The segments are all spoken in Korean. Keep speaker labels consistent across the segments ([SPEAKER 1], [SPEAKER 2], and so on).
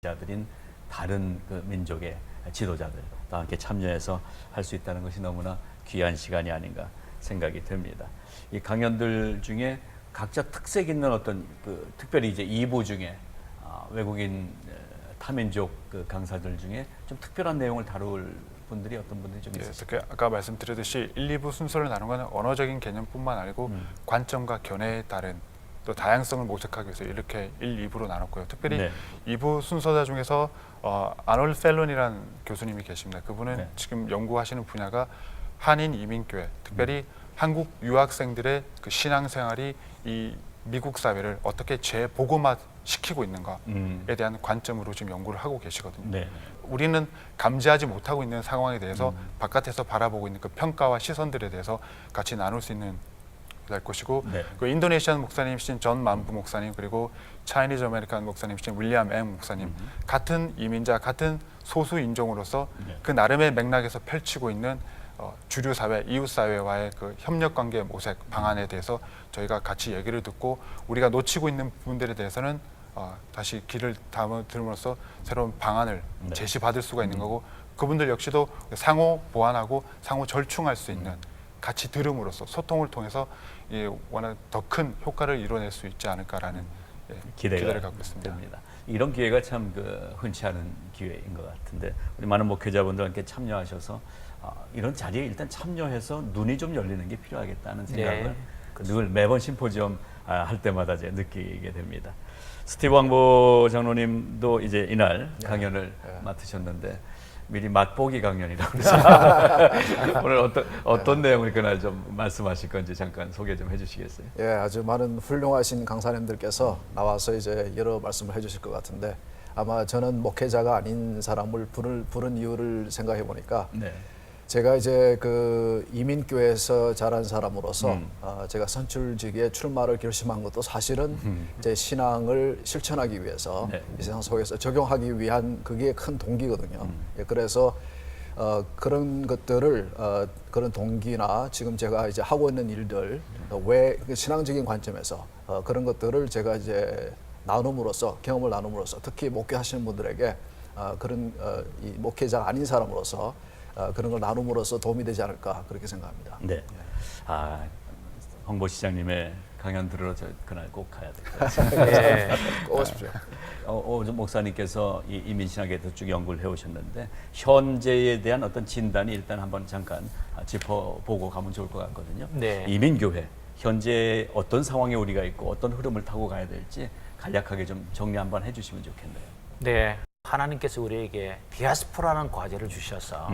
[SPEAKER 1] 자들인 다른 그 민족의 지도자들과 함께 참여해서 할 수 있다는 것이 너무나 귀한 시간이 아닌가 생각이 듭니다. 이 강연들 중에 각자 특색 있는 어떤 그 특별히 이제 2부 중에 외국인 타민족 그 강사들 중에 좀 특별한 내용을 다룰 분들이 어떤 분들이 좀 있으실까요?
[SPEAKER 2] 아까 말씀드렸듯이 1, 2부 순서를 나눈 것은 언어적인 개념뿐만 아니고 관점과 견해에 따른 또 다양성을 모색하기 위해서 이렇게 1, 2부로 나눴고요. 특별히
[SPEAKER 1] 네.
[SPEAKER 2] 2부 순서자 중에서 아놀드 펠런이라는 교수님이 계십니다. 그분은
[SPEAKER 1] 네.
[SPEAKER 2] 지금 연구하시는 분야가 한인 이민교회, 특별히 한국 유학생들의 그 신앙생활이 이 미국 사회를 어떻게 재보고만 시키고 있는가에 대한 관점으로 지금 연구를 하고 계시거든요.
[SPEAKER 1] 네.
[SPEAKER 2] 우리는 감지하지 못하고 있는 상황에 대해서 바깥에서 바라보고 있는 그 평가와 시선들에 대해서 같이 나눌 수 있는 될 것이고,
[SPEAKER 1] 네.
[SPEAKER 2] 그 인도네시안 목사님이신 존 만부 목사님, 그리고 차이니즈 아메리칸 목사님이신 윌리엄 엠 목사님, 같은 이민자, 같은 소수 인종으로서 그 나름의 맥락에서 펼치고 있는 주류 사회, 이웃 사회와의 그 협력 관계 모색 방안에 대해서 저희가 같이 얘기를 듣고 우리가 놓치고 있는 부분들에 대해서는 다시 귀를 들음으로써 새로운 방안을 제시받을 수가 있는 거고, 그분들 역시도 상호 보완하고 상호 절충할 수 있는, 같이 들음으로써 소통을 통해서 워낙 더 큰 효과를 이뤄낼 수 있지 않을까라는 기대를 갖고 있습니다.
[SPEAKER 1] 됩니다. 이런 기회가 참 흔치 않은 기회인 것 같은데 우리 많은 목회자분들 함께 참여하셔서 이런 자리에 일단 참여해서 눈이 좀 열리는 게 필요하겠다는 생각을 늘 매번 심포지엄 할 때마다 이제 느끼게 됩니다. 스티브 왕보 장로님도 이제 이날 강연을 맡으셨는데 미리 맛보기 강연이라고 그래서 오늘 어떤 내용을 그날 좀 말씀하실 건지 잠깐 소개 좀 해주시겠어요?
[SPEAKER 3] 예, 아주 많은 훌륭하신 강사님들께서 나와서 이제 여러 말씀을 해주실 것 같은데 아마 저는 목회자가 아닌 사람을 부른 이유를 생각해 보니까 제가 이제 그 이민교회에서 자란 사람으로서 제가 선출직에 출마를 결심한 것도 사실은 제 신앙을 실천하기 위해서 이 세상 속에서 적용하기 위한 그게 큰 동기거든요. 예, 그래서 그런 것들을 그런 동기나 지금 제가 이제 하고 있는 일들 왜 신앙적인 관점에서 그런 것들을 제가 이제 나눔으로써 경험을 나눔으로써 특히 목회하시는 분들에게 그런 이 목회자가 아닌 사람으로서 그런 걸 나눔으로써 도움이 되지 않을까 그렇게 생각합니다.
[SPEAKER 1] 네. 황보 시장님의 강연 들으러 저 그날 꼭 가야 될 것 같습니다.
[SPEAKER 3] 네. 꼭 오십시오.
[SPEAKER 1] 오좀 목사님께서 이 이민신학에 쭉 연구를 해오셨는데 현재에 대한 어떤 진단이 일단 한번 잠깐 짚어보고 가면 좋을 것 같거든요.
[SPEAKER 4] 네.
[SPEAKER 1] 이민교회 현재 어떤 상황에 우리가 있고 어떤 흐름을 타고 가야 될지 간략하게 좀 정리 한번 해주시면 좋겠네요.
[SPEAKER 4] 네. 하나님께서 우리에게 디아스포라는 과제를 주셔서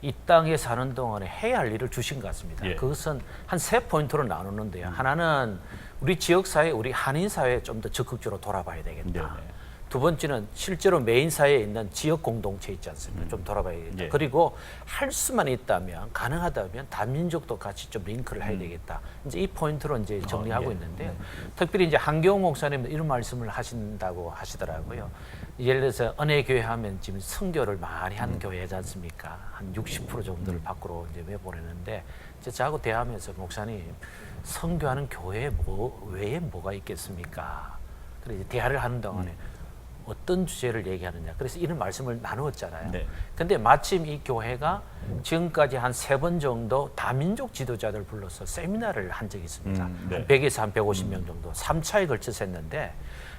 [SPEAKER 4] 이 땅에 사는 동안에 해야 할 일을 주신 것 같습니다.
[SPEAKER 1] 예.
[SPEAKER 4] 그것은 한 3포인트로 나누는데요. 하나는 우리 지역사회, 우리 한인사회에 좀 더 적극적으로 돌아봐야 되겠다.
[SPEAKER 1] 네네.
[SPEAKER 4] 두 번째는 실제로 메인 사회에 있는 지역 공동체 있지 않습니까? 좀 돌아봐야겠다.
[SPEAKER 1] 예.
[SPEAKER 4] 그리고 할 수만 있다면, 가능하다면 다민족도 같이 좀 링크를 해야 되겠다. 이제 이 포인트로 이제 정리하고 있는데요. 특별히 이제 한경호 목사님 이런 말씀을 하신다고 하시더라고요. 예를 들어서 은혜교회 하면 지금 선교를 많이 하는 교회지 않습니까? 한 60% 정도를 밖으로 이제 내보내는데 저하고 대화하면서 목사님 선교하는 교회에 외에 뭐가 있겠습니까? 그래서 대화를 하는 동안에 어떤 주제를 얘기하느냐. 그래서 이런 말씀을 나누었잖아요.
[SPEAKER 1] 네.
[SPEAKER 4] 근데 마침 이 교회가 지금까지 한 3번 정도 다민족 지도자들 불러서 세미나를 한 적이 있습니다.
[SPEAKER 1] 네.
[SPEAKER 4] 한 100에서 한 150명 정도 3차에 걸쳐서 했는데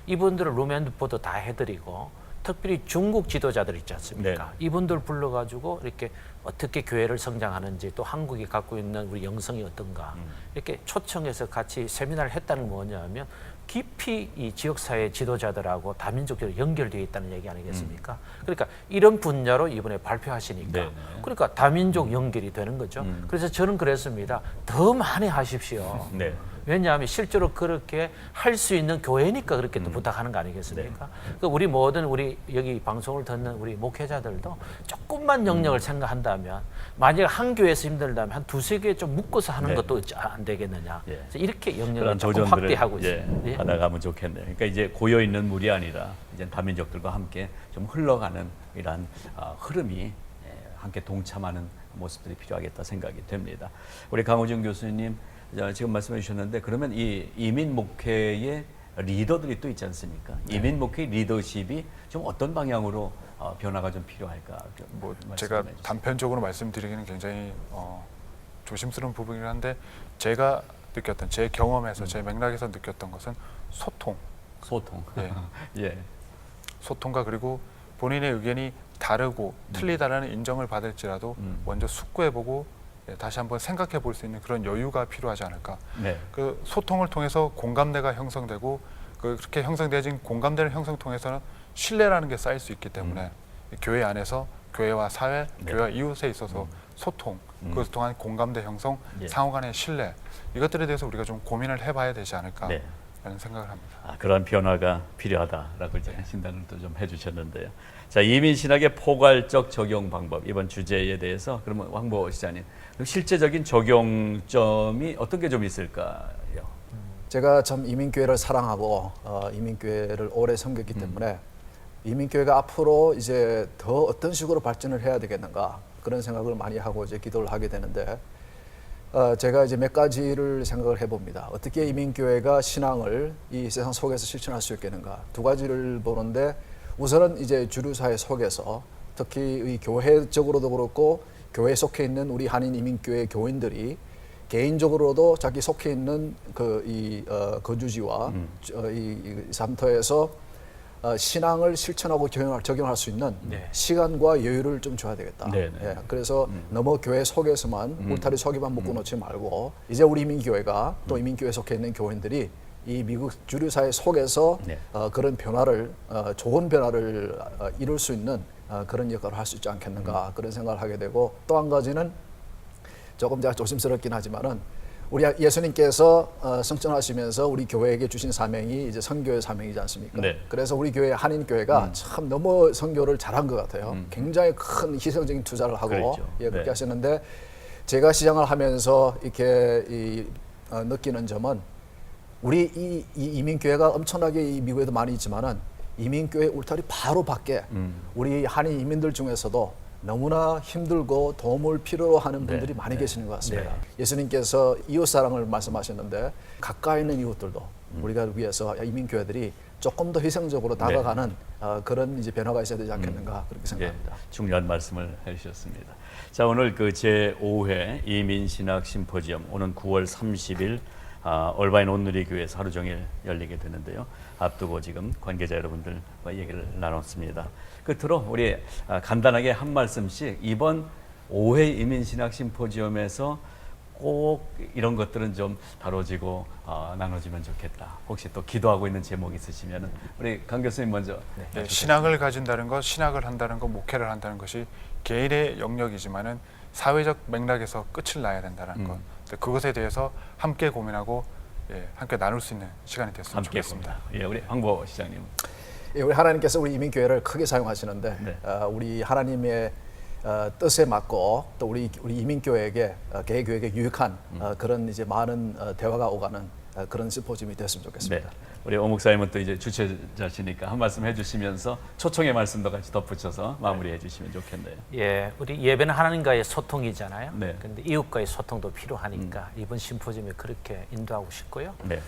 [SPEAKER 4] 이분들은 룸앤드포도 다 해드리고 특별히 중국 지도자들 있지 않습니까? 이분들 불러가지고 이렇게 어떻게 교회를 성장하는지 또 한국이 갖고 있는 우리 영성이 어떤가 이렇게 초청해서 같이 세미나를 했다는 건 뭐냐면 깊이 이 지역사회 지도자들하고 다민족들이 연결되어 있다는 얘기 아니겠습니까? 그러니까 이런 분야로 이번에 발표하시니까 그러니까 다민족 연결이 되는 거죠. 그래서 저는 그랬습니다. 더 많이 하십시오.
[SPEAKER 1] 네.
[SPEAKER 4] 왜냐하면 실제로 그렇게 할 수 있는 교회니까 그렇게 또 부탁하는 거 아니겠습니까? 그러니까 우리 모든 우리 여기 방송을 듣는 우리 목회자들도 조금만 영역을 생각한다면 만약 한 교회에서 힘들다면 한 2-3개 좀 묶어서 하는 것도 안 되겠느냐. 그래서 이렇게 영역을 조금 확대하고 있습니다.
[SPEAKER 1] 받아가면 좋겠네요. 그러니까 이제 고여 있는 물이 아니라 이제 다민족들과 함께 좀 흘러가는 이러한 흐름이 함께 동참하는 모습들이 필요하겠다 생각이 됩니다. 우리 강호중 교수님 지금 말씀해 주셨는데 그러면 이 이민 목회의 리더들이 또 있지 않습니까? 이민 목회 리더십이 좀 어떤 방향으로 변화가 좀 필요할까?
[SPEAKER 2] 뭐
[SPEAKER 1] 말씀해
[SPEAKER 2] 제가
[SPEAKER 1] 주세요.
[SPEAKER 2] 단편적으로 말씀드리기는 굉장히 조심스러운 부분이긴 한데 제가 느꼈던 제 경험에서 제 맥락에서 느꼈던 것은 소통,
[SPEAKER 1] 소통.
[SPEAKER 2] 예.
[SPEAKER 1] 예.
[SPEAKER 2] 소통과 그리고 본인의 의견이 다르고 틀리다라는 인정을 받을지라도 먼저 숙고해보고 다시 한번 생각해 볼 수 있는 그런 여유가 필요하지 않을까.
[SPEAKER 1] 네.
[SPEAKER 2] 그 소통을 통해서 공감대가 형성되고 그렇게 형성되어진 공감대를 형성 통해서는 신뢰라는 게 쌓일 수 있기 때문에 교회 안에서 교회와 사회,
[SPEAKER 1] 네.
[SPEAKER 2] 교회와 이웃에 있어서 소통, 그것을 통한 공감대 형성,
[SPEAKER 1] 예.
[SPEAKER 2] 상호 간의 신뢰 이것들에 대해서 우리가 좀 고민을 해봐야 되지 않을까
[SPEAKER 1] 네.
[SPEAKER 2] 라는 생각을 합니다.
[SPEAKER 1] 그런 변화가 필요하다라고 이제 진단을 또 좀 해주셨는데요. 자, 이민 신학의 포괄적 적용 방법 이번 주제에 대해서 그러면 황보 시장님 실제적인 적용점이 어떤 게 좀 있을까요?
[SPEAKER 3] 제가 참 이민교회를 사랑하고 이민교회를 오래 섬겼기 때문에 이민교회가 앞으로 이제 더 어떤 식으로 발전을 해야 되겠는가 그런 생각을 많이 하고 이제 기도를 하게 되는데 제가 이제 몇 가지를 생각을 해봅니다. 어떻게 이민교회가 신앙을 이 세상 속에서 실천할 수 있겠는가 두 가지를 보는데 우선은 이제 주류사회 속에서 특히 이 교회적으로도 그렇고 교회에 속해 있는 우리 한인 이민교회 교인들이 개인적으로도 자기 속해 있는 거주지와 이 삼터에서 신앙을 실천하고 적용할 수 있는
[SPEAKER 4] 네.
[SPEAKER 3] 시간과 여유를 좀 줘야 되겠다.
[SPEAKER 1] 네, 네.
[SPEAKER 3] 예, 그래서 너무 교회 속에서만 울타리 속에만 묶어놓지 말고 이제 우리 이민교회가 또 이민교회에 속해 있는 교인들이 이 미국 주류사회 속에서
[SPEAKER 1] 네.
[SPEAKER 3] 그런 변화를 좋은 변화를 이룰 수 있는 그런 역할을 할 수 있지 않겠는가 그런 생각을 하게 되고 또 한 가지는 조금 제가 조심스럽긴 하지만은 우리 예수님께서 성천하시면서 우리 교회에게 주신 사명이 이제 선교의 사명이지 않습니까?
[SPEAKER 1] 네.
[SPEAKER 3] 그래서 우리 교회 한인 교회가 참 너무 선교를 잘한 것 같아요. 굉장히 큰 희생적인 투자를 하고
[SPEAKER 1] 그랬죠.
[SPEAKER 3] 예, 그렇게
[SPEAKER 1] 네.
[SPEAKER 3] 하셨는데 제가 시장을 하면서 이렇게 느끼는 점은 우리 이 이민교회가 엄청나게 이 미국에도 많이 있지만은 이민교회 울타리 바로 밖에 우리 한인 이민들 중에서도 너무나 힘들고 도움을 필요로 하는 분들이
[SPEAKER 1] 네,
[SPEAKER 3] 많이
[SPEAKER 1] 네,
[SPEAKER 3] 계시는 것 같습니다.
[SPEAKER 1] 네.
[SPEAKER 3] 예수님께서 이웃사랑을 말씀하셨는데 가까이 있는 이웃들도 우리가 위해서 이민교회들이 조금 더 희생적으로 다가가는 그런 이제 변화가 있어야 되지 않겠는가 그렇게 생각합니다.
[SPEAKER 1] 예, 중요한 말씀을 해주셨습니다. 자, 오늘 그 제5회 이민신학 심포지엄 오는 9월 30일 얼바인 온누리교회에서 하루 종일 열리게 되는데요. 앞두고 지금 관계자 여러분들과 얘기를 나눴습니다. 끝으로 우리 간단하게 한 말씀씩 이번 5회 이민신학 심포지엄에서 꼭 이런 것들은 좀 다뤄지고 나눠지면 좋겠다. 혹시 또 기도하고 있는 제목이 있으시면 우리 강 교수님 먼저.
[SPEAKER 2] 네, 신앙을 가진다는 것, 신학을 한다는 것, 목회를 한다는 것이 개인의 영역이지만은 사회적 맥락에서 끝을 나야 된다는 것. 그것에 대해서 함께 고민하고 함께 나눌 수 있는 시간이 됐으면
[SPEAKER 1] 함께
[SPEAKER 2] 좋겠습니다.
[SPEAKER 1] 예, 우리 황보 시장님.
[SPEAKER 3] 예, 우리 하나님께서 우리 이민교회를 크게 사용하시는데
[SPEAKER 1] 네.
[SPEAKER 3] 우리 하나님의 뜻에 맞고 또 우리 이민교회에게 개교회에게 유익한 그런 이제 많은 대화가 오가는 그런 심포지엄이 됐으면
[SPEAKER 1] 네,
[SPEAKER 3] 좋겠습니다.
[SPEAKER 1] 우리 오 목사님은 또 이제 주최자시니까 한 말씀 해주시면서 초청의 말씀도 같이 덧붙여서 마무리해 주시면 좋겠네요.
[SPEAKER 4] 예, 우리 예배는 하나님과의 소통이잖아요.
[SPEAKER 1] 네.
[SPEAKER 4] 근데 이웃과의 소통도 필요하니까 이번 심포지엄에 그렇게 인도하고 싶고요.
[SPEAKER 1] 네,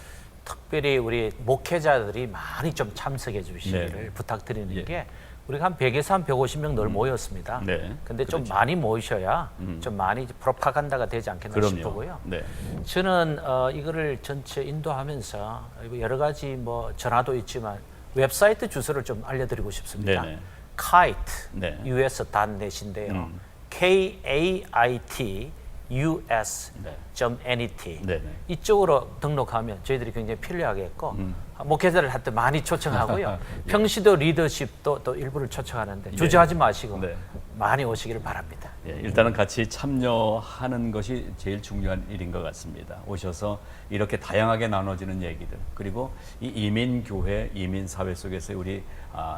[SPEAKER 4] 특별히 우리 목회자들이 많이 좀 참석해 주시기를
[SPEAKER 1] 네.
[SPEAKER 4] 부탁드리는
[SPEAKER 1] 예.
[SPEAKER 4] 게 우리가 한 100에서 한 150명 늘 모였습니다.
[SPEAKER 1] 네,
[SPEAKER 4] 근데 좀
[SPEAKER 1] 그렇죠.
[SPEAKER 4] 많이 모이셔야 좀 많이 프로파간다가 되지 않겠나 싶고요.
[SPEAKER 1] 네,
[SPEAKER 4] 저는 이거를 전체 인도하면서 여러 가지 뭐 전화도 있지만 웹사이트 주소를 좀 알려드리고 싶습니다.
[SPEAKER 1] 네네.
[SPEAKER 4] kite
[SPEAKER 1] 네.
[SPEAKER 4] us.net인데요. KAIT us.net
[SPEAKER 1] 네네.
[SPEAKER 4] 이쪽으로 등록하면 저희들이 굉장히 편리하겠고 목회자를 할 때 많이 초청하고요. 평시도 리더십도 또 일부를 초청하는데 주저하지 마시고
[SPEAKER 1] 네.
[SPEAKER 4] 많이 오시기를 바랍니다.
[SPEAKER 1] 예, 일단은 같이 참여하는 것이 제일 중요한 일인 것 같습니다. 오셔서 이렇게 다양하게 나눠지는 얘기들 그리고 이 이민교회, 이민사회 속에서 우리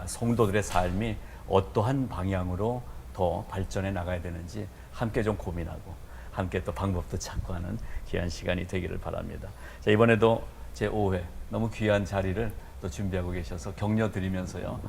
[SPEAKER 1] 성도들의 삶이 어떠한 방향으로 더 발전해 나가야 되는지 함께 좀 고민하고 함께 또 방법도 찾고 하는 귀한 시간이 되기를 바랍니다. 자, 이번에도 제5회 너무 귀한 자리를 또 준비하고 계셔서 격려 드리면서요.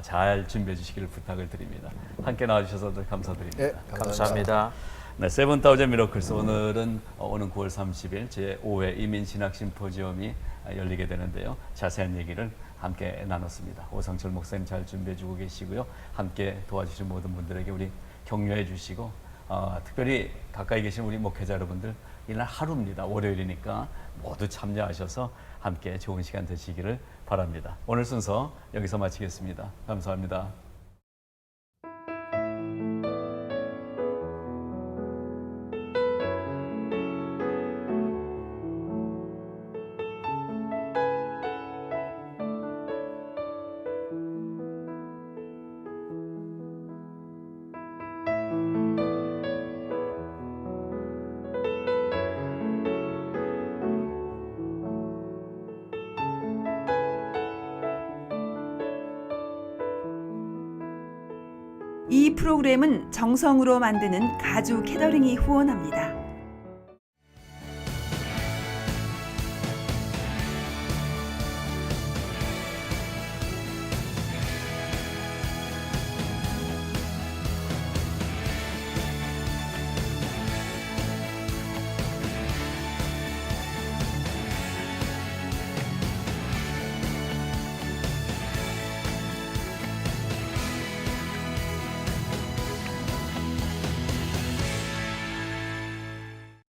[SPEAKER 1] 잘 준비해 주시기를 부탁을 드립니다. 함께 나와주셔서 감사드립니다.
[SPEAKER 3] 예,
[SPEAKER 4] 감사합니다.
[SPEAKER 1] 네, 세븐타우젠 미러클스 오늘은 오는 9월 30일 제5회 이민신학 심포지엄이 열리게 되는데요. 자세한 얘기를 함께 나눴습니다. 오상철 목사님 잘 준비해 주고 계시고요. 함께 도와주신 모든 분들에게 우리 격려해 주시고 특별히 가까이 계신 우리 목회자 여러분들 이날 하루입니다. 월요일이니까 모두 참여하셔서 함께 좋은 시간 되시기를 바랍니다. 오늘 순서 여기서 마치겠습니다. 감사합니다.
[SPEAKER 5] 이 프로그램은 정성으로 만드는 가주 캐터링이 후원합니다.